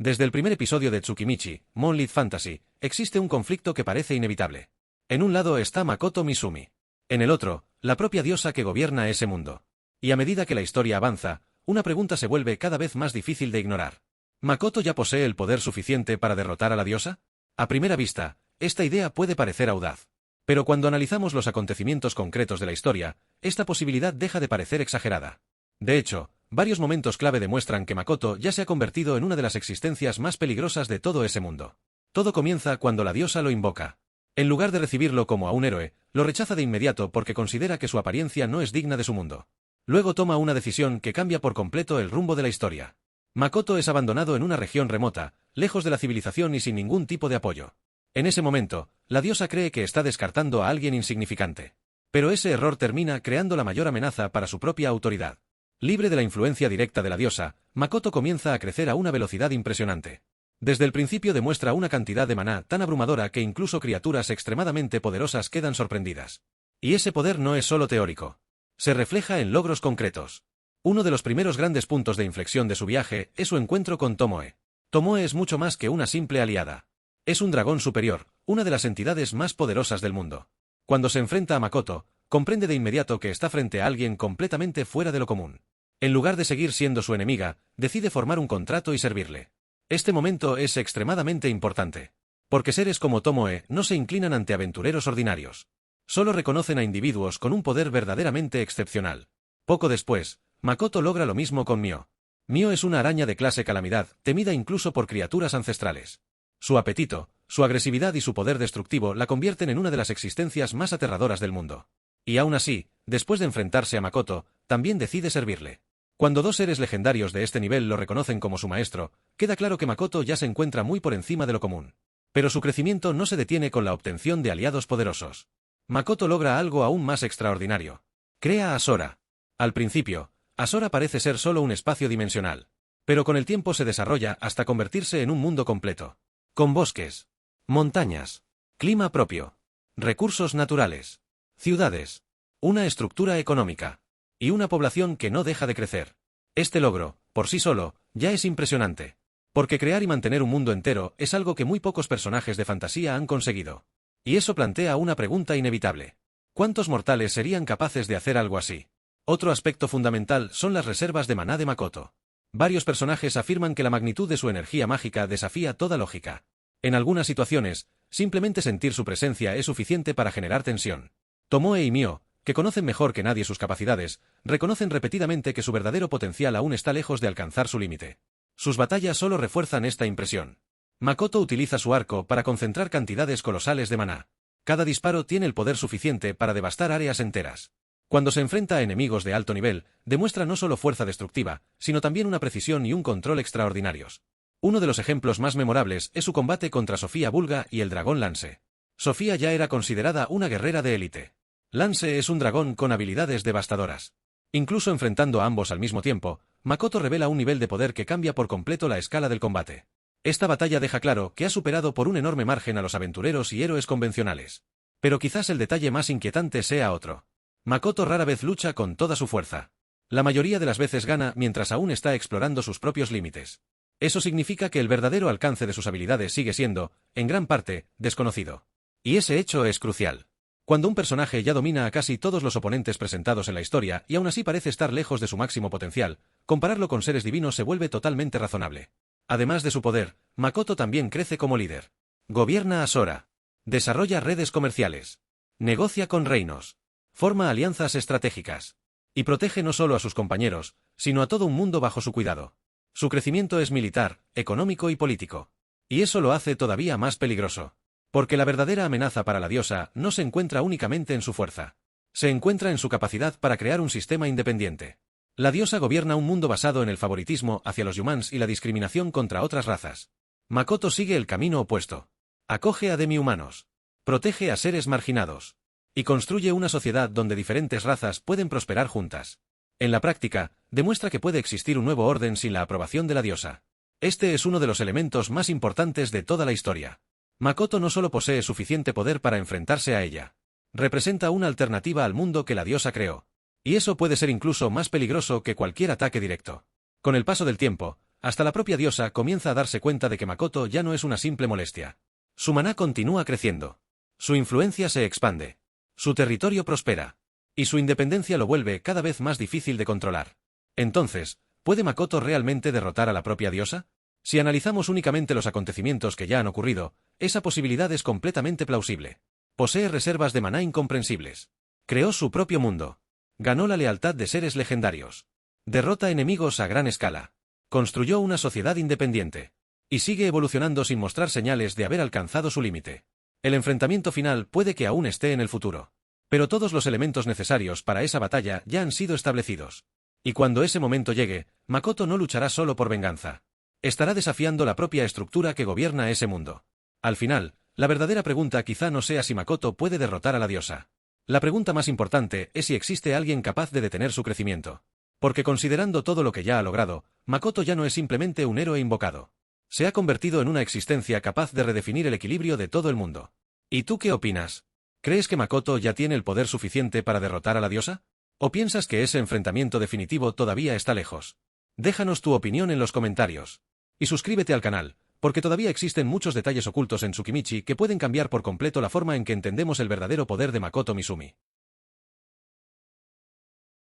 Desde el primer episodio de Tsukimichi, Moonlit Fantasy, existe un conflicto que parece inevitable. En un lado está Makoto Mizumi. En el otro, la propia diosa que gobierna ese mundo. Y a medida que la historia avanza, una pregunta se vuelve cada vez más difícil de ignorar. ¿Makoto ya posee el poder suficiente para derrotar a la diosa? A primera vista, esta idea puede parecer audaz. Pero cuando analizamos los acontecimientos concretos de la historia, esta posibilidad deja de parecer exagerada. De hecho, varios momentos clave demuestran que Makoto ya se ha convertido en una de las existencias más peligrosas de todo ese mundo. Todo comienza cuando la diosa lo invoca. En lugar de recibirlo como a un héroe, lo rechaza de inmediato porque considera que su apariencia no es digna de su mundo. Luego toma una decisión que cambia por completo el rumbo de la historia. Makoto es abandonado en una región remota, lejos de la civilización y sin ningún tipo de apoyo. En ese momento, la diosa cree que está descartando a alguien insignificante. Pero ese error termina creando la mayor amenaza para su propia autoridad. Libre de la influencia directa de la diosa, Makoto comienza a crecer a una velocidad impresionante. Desde el principio demuestra una cantidad de maná tan abrumadora que incluso criaturas extremadamente poderosas quedan sorprendidas. Y ese poder no es solo teórico. Se refleja en logros concretos. Uno de los primeros grandes puntos de inflexión de su viaje es su encuentro con Tomoe. Tomoe es mucho más que una simple aliada. Es un dragón superior, una de las entidades más poderosas del mundo. Cuando se enfrenta a Makoto, comprende de inmediato que está frente a alguien completamente fuera de lo común. En lugar de seguir siendo su enemiga, decide formar un contrato y servirle. Este momento es extremadamente importante. Porque seres como Tomoe no se inclinan ante aventureros ordinarios. Solo reconocen a individuos con un poder verdaderamente excepcional. Poco después, Makoto logra lo mismo con Mio. Mio es una araña de clase calamidad, temida incluso por criaturas ancestrales. Su apetito, su agresividad y su poder destructivo la convierten en una de las existencias más aterradoras del mundo. Y aún así, después de enfrentarse a Makoto, también decide servirle. Cuando dos seres legendarios de este nivel lo reconocen como su maestro, queda claro que Makoto ya se encuentra muy por encima de lo común. Pero su crecimiento no se detiene con la obtención de aliados poderosos. Makoto logra algo aún más extraordinario. Crea a Sora. Al principio, Asora parece ser solo un espacio dimensional. Pero con el tiempo se desarrolla hasta convertirse en un mundo completo. Con bosques, montañas, clima propio, recursos naturales, ciudades, una estructura económica y una población que no deja de crecer. Este logro, por sí solo, ya es impresionante. Porque crear y mantener un mundo entero es algo que muy pocos personajes de fantasía han conseguido. Y eso plantea una pregunta inevitable. ¿Cuántos mortales serían capaces de hacer algo así? Otro aspecto fundamental son las reservas de maná de Makoto. Varios personajes afirman que la magnitud de su energía mágica desafía toda lógica. En algunas situaciones, simplemente sentir su presencia es suficiente para generar tensión. Tomoe y Mio, que conocen mejor que nadie sus capacidades, reconocen repetidamente que su verdadero potencial aún está lejos de alcanzar su límite. Sus batallas solo refuerzan esta impresión. Makoto utiliza su arco para concentrar cantidades colosales de maná. Cada disparo tiene el poder suficiente para devastar áreas enteras. Cuando se enfrenta a enemigos de alto nivel, demuestra no solo fuerza destructiva, sino también una precisión y un control extraordinarios. Uno de los ejemplos más memorables es su combate contra Sofía Bulga y el dragón Lance. Sofía ya era considerada una guerrera de élite. Lance es un dragón con habilidades devastadoras. Incluso enfrentando a ambos al mismo tiempo, Makoto revela un nivel de poder que cambia por completo la escala del combate. Esta batalla deja claro que ha superado por un enorme margen a los aventureros y héroes convencionales. Pero quizás el detalle más inquietante sea otro. Makoto rara vez lucha con toda su fuerza. La mayoría de las veces gana mientras aún está explorando sus propios límites. Eso significa que el verdadero alcance de sus habilidades sigue siendo, en gran parte, desconocido. Y ese hecho es crucial. Cuando un personaje ya domina a casi todos los oponentes presentados en la historia y aún así parece estar lejos de su máximo potencial, compararlo con seres divinos se vuelve totalmente razonable. Además de su poder, Makoto también crece como líder. Gobierna a Sora. Desarrolla redes comerciales. Negocia con reinos. Forma alianzas estratégicas. Y protege no solo a sus compañeros, sino a todo un mundo bajo su cuidado. Su crecimiento es militar, económico y político. Y eso lo hace todavía más peligroso. Porque la verdadera amenaza para la diosa no se encuentra únicamente en su fuerza. Se encuentra en su capacidad para crear un sistema independiente. La diosa gobierna un mundo basado en el favoritismo hacia los humans y la discriminación contra otras razas. Makoto sigue el camino opuesto. Acoge a demi-humanos. Protege a seres marginados. Y construye una sociedad donde diferentes razas pueden prosperar juntas. En la práctica, demuestra que puede existir un nuevo orden sin la aprobación de la diosa. Este es uno de los elementos más importantes de toda la historia. Makoto no solo posee suficiente poder para enfrentarse a ella. Representa una alternativa al mundo que la diosa creó. Y eso puede ser incluso más peligroso que cualquier ataque directo. Con el paso del tiempo, Hasta la propia diosa comienza a darse cuenta de que Makoto ya no es una simple molestia. Su maná continúa creciendo. Su influencia se expande. Su territorio prospera. Y su independencia lo vuelve cada vez más difícil de controlar. Entonces, ¿puede Makoto realmente derrotar a la propia diosa? Si analizamos únicamente los acontecimientos que ya han ocurrido, esa posibilidad es completamente plausible. Posee reservas de maná incomprensibles. Creó su propio mundo. Ganó la lealtad de seres legendarios. Derrota enemigos a gran escala. Construyó una sociedad independiente. Y sigue evolucionando sin mostrar señales de haber alcanzado su límite. El enfrentamiento final puede que aún esté en el futuro. Pero todos los elementos necesarios para esa batalla ya han sido establecidos. Y cuando ese momento llegue, Makoto no luchará solo por venganza. Estará desafiando la propia estructura que gobierna ese mundo. Al final, la verdadera pregunta quizá no sea si Makoto puede derrotar a la diosa. La pregunta más importante es si existe alguien capaz de detener su crecimiento. Porque considerando todo lo que ya ha logrado, Makoto ya no es simplemente un héroe invocado. Se ha convertido en una existencia capaz de redefinir el equilibrio de todo el mundo. ¿Y tú qué opinas? ¿Crees que Makoto ya tiene el poder suficiente para derrotar a la diosa? ¿O piensas que ese enfrentamiento definitivo todavía está lejos? Déjanos tu opinión en los comentarios. Y suscríbete al canal, porque todavía existen muchos detalles ocultos en Tsukimichi que pueden cambiar por completo la forma en que entendemos el verdadero poder de Makoto Misumi.